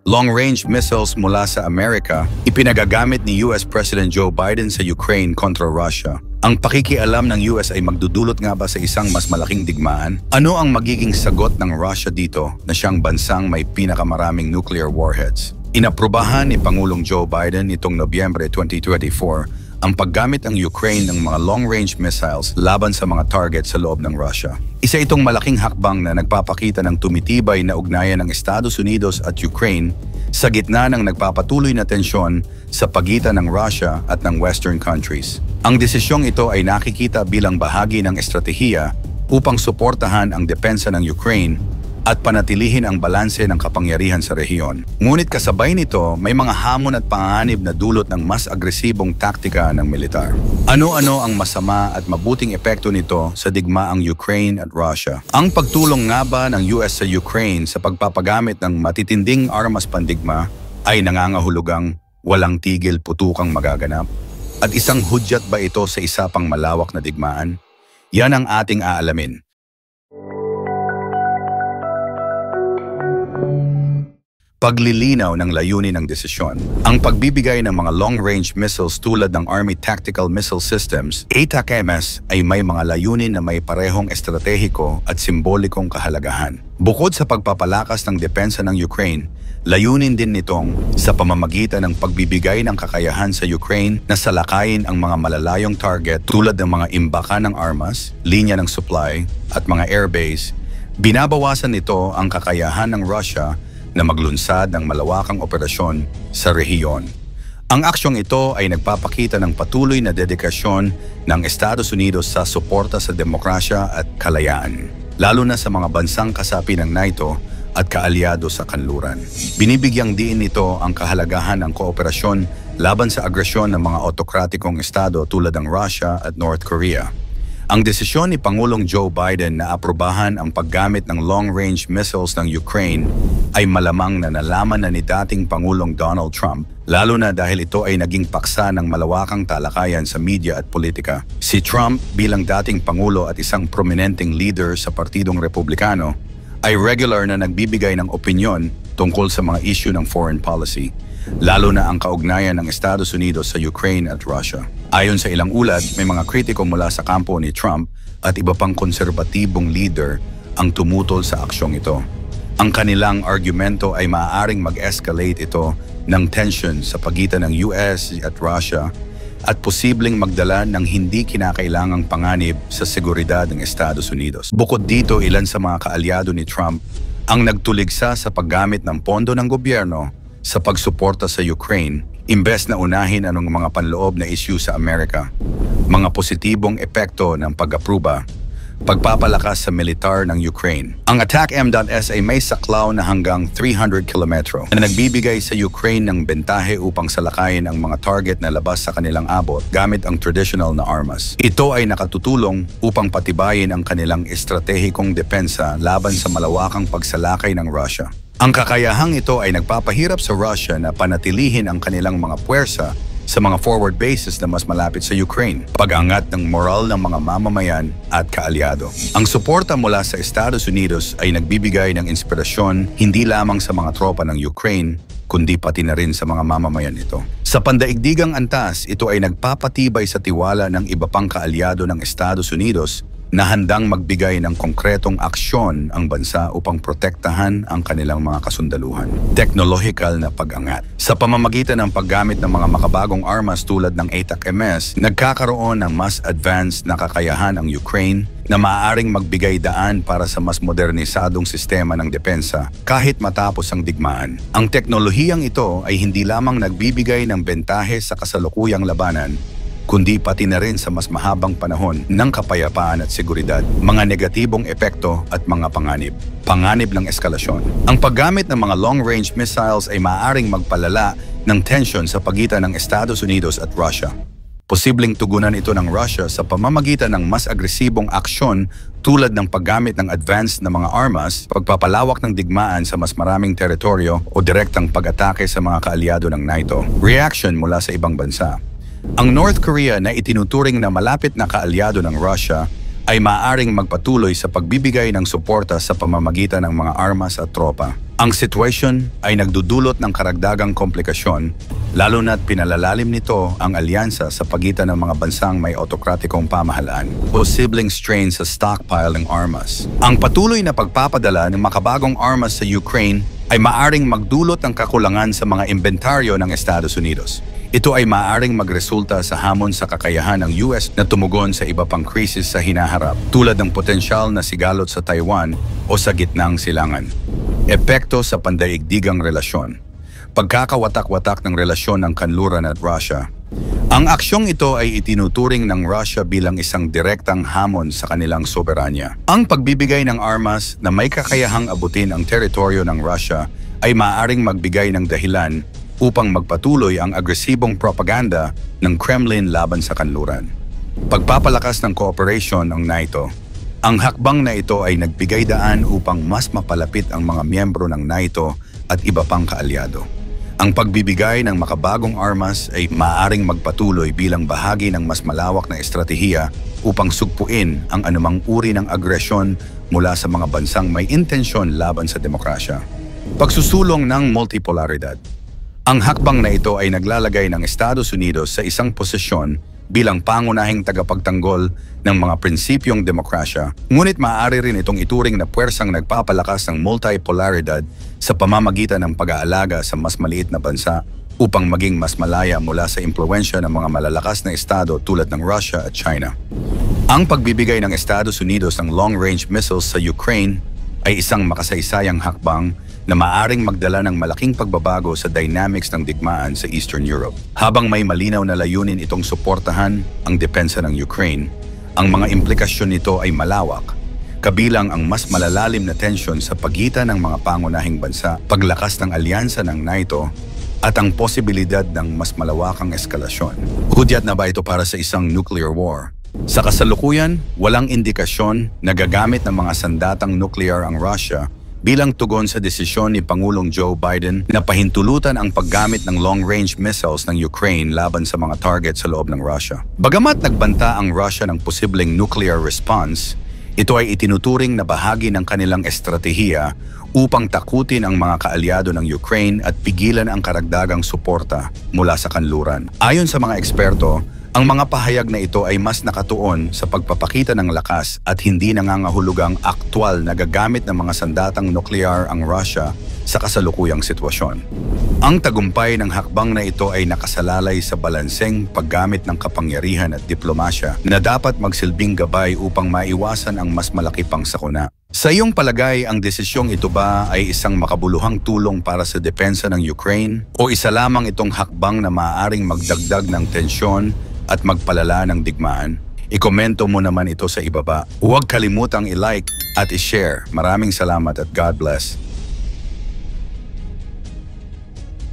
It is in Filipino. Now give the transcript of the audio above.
Long-range missiles mula sa Amerika, ipinagagamit ni US President Joe Biden sa Ukraine kontra Russia. Ang pakikialam ng US ay magdudulot nga ba sa isang mas malaking digmaan? Ano ang magiging sagot ng Russia dito na siyang bansang may pinakamaraming nuclear warheads? Inaprubahan ni Pangulong Joe Biden nitong Nobyembre 2024 ang paggamit ng Ukraine ng mga long-range missiles laban sa mga target sa loob ng Russia. Isa itong malaking hakbang na nagpapakita ng tumitibay na ugnayan ng Estados Unidos at Ukraine sa gitna ng nagpapatuloy na tensyon sa pagitan ng Russia at ng Western countries. Ang desisyong ito ay nakikita bilang bahagi ng estratehiya upang suportahan ang depensa ng Ukraine at panatilihin ang balanse ng kapangyarihan sa rehiyon. Ngunit kasabay nito, may mga hamon at panganib na dulot ng mas agresibong taktika ng militar. Ano-ano ang masama at mabuting epekto nito sa digmaang Ukraine at Russia? Ang pagtulong nga ba ng US sa Ukraine sa pagpapagamit ng matitinding armas pandigma ay nangangahulugang walang tigil putukang magaganap? At isang hudyat ba ito sa isa pang malawak na digmaan? Yan ang ating aalamin. Paglilinaw ng layunin ng desisyon. Ang pagbibigay ng mga long-range missiles tulad ng Army Tactical Missile Systems, ATACMS, ay may mga layunin na may parehong estratehiko at simbolikong kahalagahan. Bukod sa pagpapalakas ng depensa ng Ukraine, layunin din nitong sa pamamagitan ng pagbibigay ng kakayahan sa Ukraine na salakayin ang mga malalayong target tulad ng mga imbaka ng armas, linya ng supply, at mga airbase. Binabawasan nito ang kakayahan ng Russia na maglunsad ng malawakang operasyon sa rehiyon. Ang aksyong ito ay nagpapakita ng patuloy na dedikasyon ng Estados Unidos sa suporta sa demokrasya at kalayaan, lalo na sa mga bansang kasapi ng NATO at kaalyado sa kanluran. Binibigyang diin nito ang kahalagahan ng kooperasyon laban sa agresyon ng mga autokratikong estado tulad ng Russia at North Korea. Ang desisyon ni Pangulong Joe Biden na aprobahan ang paggamit ng long-range missiles ng Ukraine ay malamang na nalaman na ni dating Pangulong Donald Trump, lalo na dahil ito ay naging paksa ng malawakang talakayan sa media at politika. Si Trump bilang dating Pangulo at isang prominenteng leader sa Partidong Republikano ay regular na nagbibigay ng opinyon tungkol sa mga issue ng foreign policy, lalo na ang kaugnayan ng Estados Unidos sa Ukraine at Russia. Ayon sa ilang ulat, may mga kritiko mula sa kampo ni Trump at iba pang konserbatibong leader ang tumutol sa aksyong ito. Ang kanilang argumento ay maaaring mag-escalate ito ng tension sa pagitan ng US at Russia at posibleng magdala ng hindi kinakailangang panganib sa seguridad ng Estados Unidos. Bukod dito, ilan sa mga kaalyado ni Trump ang nagtuligsa sa paggamit ng pondo ng gobyerno sa pagsuporta sa Ukraine, imbes na unahin anong mga panloob na issue sa Amerika. Mga positibong epekto ng pag-apruba, pagpapalakas sa militar ng Ukraine. Ang ATACMS ay may saklaw na hanggang 300 kilometro na nagbibigay sa Ukraine ng bentahe upang salakayin ang mga target na labas sa kanilang abot gamit ang traditional na armas. Ito ay nakatutulong upang patibayin ang kanilang estratehikong depensa laban sa malawakang pagsalakay ng Russia. Ang kakayahang ito ay nagpapahirap sa Russia na panatilihin ang kanilang mga puwersa sa mga forward bases na mas malapit sa Ukraine, pag-angat ng moral ng mga mamamayan at kaalyado. Ang suporta mula sa Estados Unidos ay nagbibigay ng inspirasyon hindi lamang sa mga tropa ng Ukraine, kundi pati na rin sa mga mamamayan nito. Sa pandaigdigang antas, ito ay nagpapatibay sa tiwala ng iba pang kaalyado ng Estados Unidos na handang magbigay ng konkretong aksyon ang bansa upang protektahan ang kanilang mga kasundaluhan. Teknolohikal na pag-angat. Sa pamamagitan ng paggamit ng mga makabagong armas tulad ng ATACMS, nagkakaroon ng mas advanced na kakayahan ang Ukraine na maaaring magbigay daan para sa mas modernisadong sistema ng depensa kahit matapos ang digmaan. Ang teknolohiyang ito ay hindi lamang nagbibigay ng bentahe sa kasalukuyang labanan, kundi pati na rin sa mas mahabang panahon ng kapayapaan at seguridad, mga negatibong epekto at mga panganib. Panganib ng eskalasyon. Ang paggamit ng mga long-range missiles ay maaaring magpalala ng tension sa pagitan ng Estados Unidos at Russia. Posibleng tugunan ito ng Russia sa pamamagitan ng mas agresibong aksyon tulad ng paggamit ng advanced na mga armas, pagpapalawak ng digmaan sa mas maraming teritoryo o direktang pag-atake sa mga kaalyado ng NATO. Reaction mula sa ibang bansa. Ang North Korea na itinuturing na malapit na kaalyado ng Russia ay maaaring magpatuloy sa pagbibigay ng suporta sa pamamagitan ng mga armas at tropa. Ang sitwasyon ay nagdudulot ng karagdagang komplikasyon, lalo na't pinalalalim nito ang alyansa sa pagitan ng mga bansang may autokratikong pamahalaan. Posibleng strain sa stockpile ng armas. Ang patuloy na pagpapadala ng makabagong armas sa Ukraine ay maaring magdulot ng kakulangan sa mga inventaryo ng Estados Unidos. Ito ay maaaring magresulta sa hamon sa kakayahan ng US na tumugon sa iba pang krisis sa hinaharap, tulad ng potensyal na sigalot sa Taiwan o sa gitnang silangan. Epekto sa pandaigdigang relasyon. Pagkakawatak-watak ng relasyon ng kanluran at Russia. Ang aksyong ito ay itinuturing ng Russia bilang isang direktang hamon sa kanilang soberanya. Ang pagbibigay ng armas na may kakayahang abutin ang teritoryo ng Russia ay maaaring magbigay ng dahilan upang magpatuloy ang agresibong propaganda ng Kremlin laban sa kanluran. Pagpapalakas ng cooperation ng NATO. Ang hakbang na ito ay nagbigay daan upang mas mapalapit ang mga miyembro ng NATO at iba pang kaalyado. Ang pagbibigay ng makabagong armas ay maaaring magpatuloy bilang bahagi ng mas malawak na estratehiya upang sugpuin ang anumang uri ng agresyon mula sa mga bansang may intensyon laban sa demokrasya. Pagsusulong ng multipolaridad. Ang hakbang na ito ay naglalagay ng Estados Unidos sa isang posisyon bilang pangunahing tagapagtanggol ng mga prinsipyong demokrasya, ngunit maaari rin itong ituring na puwersang nagpapalakas ng multipolaridad sa pamamagitan ng pag-aalaga sa mas maliit na bansa upang maging mas malaya mula sa impluwensya ng mga malalakas na estado tulad ng Russia at China. Ang pagbibigay ng Estados Unidos ng long-range missiles sa Ukraine ay isang makasaysayang hakbang na maaring magdala ng malaking pagbabago sa dynamics ng digmaan sa Eastern Europe. Habang may malinaw na layunin itong suportahan ang depensa ng Ukraine, ang mga implikasyon nito ay malawak, kabilang ang mas malalalim na tensyon sa pagitan ng mga pangunahing bansa, paglakas ng alyansa ng NATO, at ang posibilidad ng mas malawakang eskalasyon. Hudyat na ba ito para sa isang nuclear war? Sa kasalukuyan, walang indikasyon na gagamit ng mga sandatang nuclear ang Russia bilang tugon sa desisyon ni Pangulong Joe Biden na pahintulutan ang paggamit ng long-range missiles ng Ukraine laban sa mga target sa loob ng Russia. Bagamat nagbanta ang Russia ng posibleng nuclear response, ito ay itinuturing na bahagi ng kanilang estratehiya upang takutin ang mga kaalyado ng Ukraine at pigilan ang karagdagang suporta mula sa kanluran. Ayon sa mga eksperto, ang mga pahayag na ito ay mas nakatuon sa pagpapakita ng lakas at hindi nangangahulugang aktwal na gagamit ng mga sandatang nuklear ang Russia sa kasalukuyang sitwasyon. Ang tagumpay ng hakbang na ito ay nakasalalay sa balanseng paggamit ng kapangyarihan at diplomasya na dapat magsilbing gabay upang maiwasan ang mas malaki pang sakuna. Sa iyong palagay, ang desisyong ito ba ay isang makabuluhang tulong para sa depensa ng Ukraine o isa lamang itong hakbang na maaaring magdagdag ng tensyon at magpalala ng digmaan? I-komento mo naman ito sa ibaba. Huwag kalimutang i-like at i-share. Maraming salamat at God bless.